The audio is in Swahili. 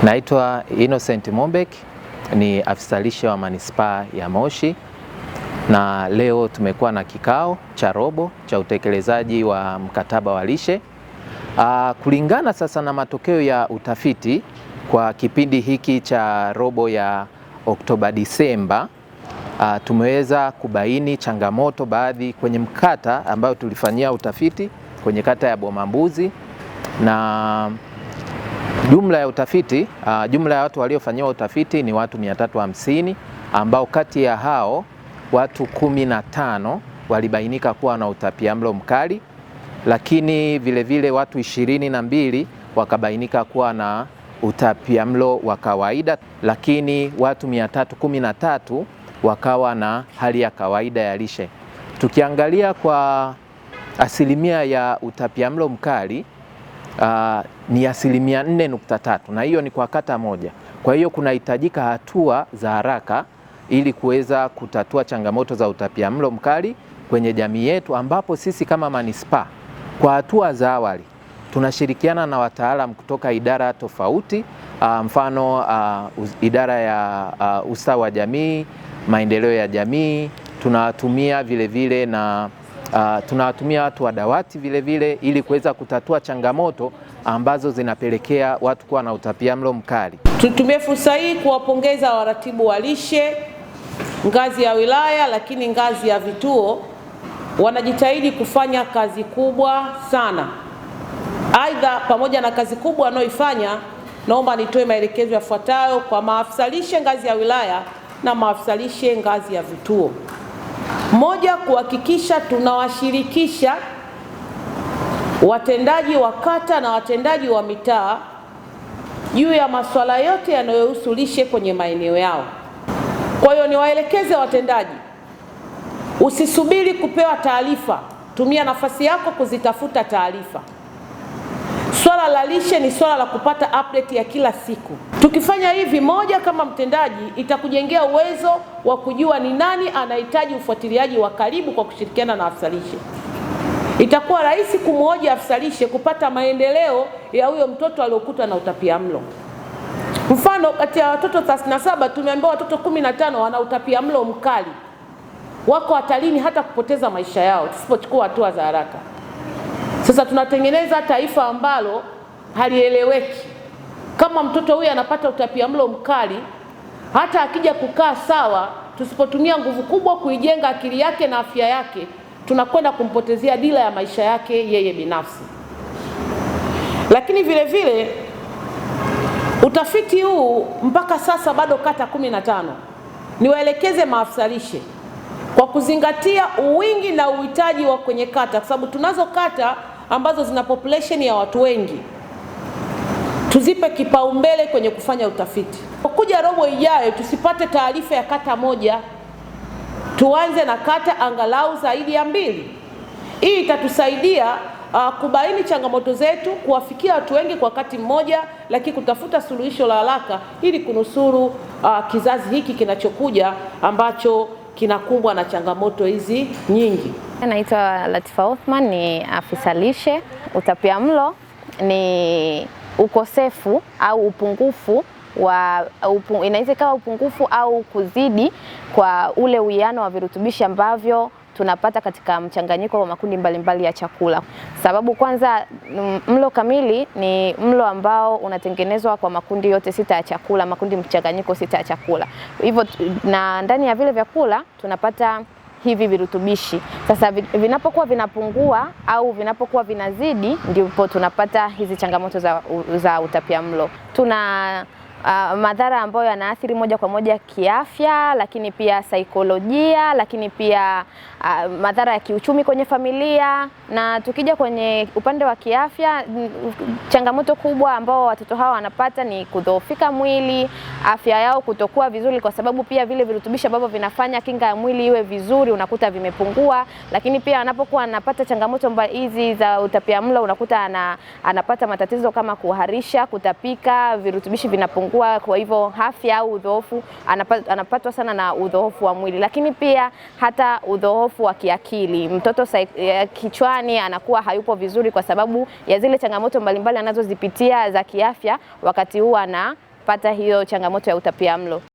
Naitwa Innocent Mombek, ni afisa lishe wa manispaa ya Moshi, na leo tumekuwa na kikao cha robo cha utekelezaji wa mkataba wa lishe. Kulingana sasa na matokeo ya utafiti kwa kipindi hiki cha robo ya Oktoba Disemba, tumeweza kubaini changamoto baadhi kwenye mkata ambayo tulifanyia utafiti kwenye kata ya Bomambuzi, na jumla ya utafiti, jumla ya watu waliofanyiwa utafiti ni watu 350, ambao kati ya hao watu 15 walibainika kuwa na utapiamlo mkali, lakini vile watu 22 wakabainika kuwa na utapiamlo wa kawaida, lakini watu 313 wakawa na hali ya kawaida ya lishe. Tukiangalia kwa asilimia ya utapiamlo mkali, ni 4.3, na hiyo ni kwa kata moja. Kwa hiyo kunahitajika hatua za haraka ili kuweza kutatua changamoto za utapiamlo mkali kwenye jamii yetu, ambapo sisi kama manispaa kwa hatua za awali tunashirikiana na wataalamu kutoka idara tofauti, mfano idara ya ustawi wa jamii, maendeleo ya jamii. Tunawatumia vile na tunawatumia watu wa dawati vile ili kuweza kutatua changamoto ambazo zinapelekea watu kuwa na utapiamlo mkali. Tutumie fursa hii kuwapongeza waratibu wa lishe ngazi ya wilaya, lakini ngazi ya vituo wanajitahidi kufanya kazi kubwa sana. Aidha, pamoja na kazi kubwa wanayoifanya, naomba nitoe maelekezo yafuatayo kwa maafisa lishe ngazi ya wilaya na maafisa lishe ngazi ya vituo. Moja, kuhakikisha tunawashirikisha watendaji wa kata na watendaji wa mitaa juu ya masuala yote yanayohusu lishe kwenye maeneo yao. Kwa hiyo niwaelekeze watendaji, usisubiri kupewa taarifa, tumia nafasi yako kuzitafuta taarifa. Swala la lishe ni swala la kupata update ya kila siku. Tukifanya hivi, moja, kama mtendaji itakujengea uwezo wa kujua ni nani anahitaji ufuatiliaji wa karibu kwa kushirikiana na afisa lishe. Itakuwa rahisi kumhoji afisa lishe kupata maendeleo ya huyo mtoto aliyokutwa na utapiamlo. Mfano, kati ya watoto 37 tumeambiwa watoto 15 wana utapiamlo mkali, wako hatarini hata kupoteza maisha yao tusipochukua hatua za haraka. Sasa tunatengeneza taifa ambalo halieleweki. Kama mtoto huyu anapata utapiamlo mkali, hata akija kukaa sawa, tusipotumia nguvu kubwa kuijenga akili yake na afya yake, tunakwenda kumpotezea dira ya maisha yake yeye binafsi. Lakini vile utafiti huu mpaka sasa bado kata 15. Niwaelekeze maafisa lishe kwa kuzingatia uwingi na uhitaji wa kwenye kata, kwa sababu tunazo kata ambazo zina population ya watu wengi, tuzipe kipaumbele kwenye kufanya utafiti. Kwa kuja robo ijayo tusipate taarifa ya kata moja, tuanze na kata angalau zaidi ya 2. Hii itatusaidia kubaini changamoto zetu, kuwafikia watu wengi kwa wakati mmoja, lakini kutafuta suluhisho la haraka ili kunusuru kizazi hiki kinachokuja ambacho kinakumbwa na changamoto hizi nyingi. Naitwa Latifa Othman, ni afisa lishe. Utapiamlo ni ukosefu au upungufu wa inaweza ikawa upungufu au kuzidi kwa ule uwiano wa virutubishi ambavyo tunapata katika mchanganyiko wa makundi mbalimbali ya chakula. Sababu kwanza, mlo kamili ni mlo ambao unatengenezwa kwa makundi yote 6 ya chakula, makundi mchanganyiko 6 ya chakula. Hivyo na ndani ya vile vyakula tunapata hivi virutubishi. Sasa vinapokuwa vinapungua au vinapokuwa vinazidi, ndipo tunapata hizi changamoto za utapiamlo. Tuna madhara ambayo yanaathiri moja kwa moja kiafya, lakini pia saikolojia, lakini pia madhara ya kiuchumi kwenye familia. Na tukija kwenye upande wa kiafya, changamoto kubwa ambao watoto hawa wanapata ni kudhoofika mwili, afya yao kutokuwa vizuri, kwa sababu pia vile virutubishi ambavyo vinafanya kinga ya mwili iwe vizuri unakuta vimepungua. Lakini pia anapokuwa anapata changamoto hizi za utapiamlo, unakuta anapata matatizo kama kuharisha, kutapika, virutubishi vinapungua, kwa hivyo afya au udhoofu, anapatwa sana na udhoofu wa mwili. Lakini pia hata udhoofu wa kiakili, mtoto kichwani anakuwa hayupo vizuri kwa sababu ya zile changamoto mbalimbali anazozipitia za kiafya wakati huo wanapata hiyo changamoto ya utapiamlo.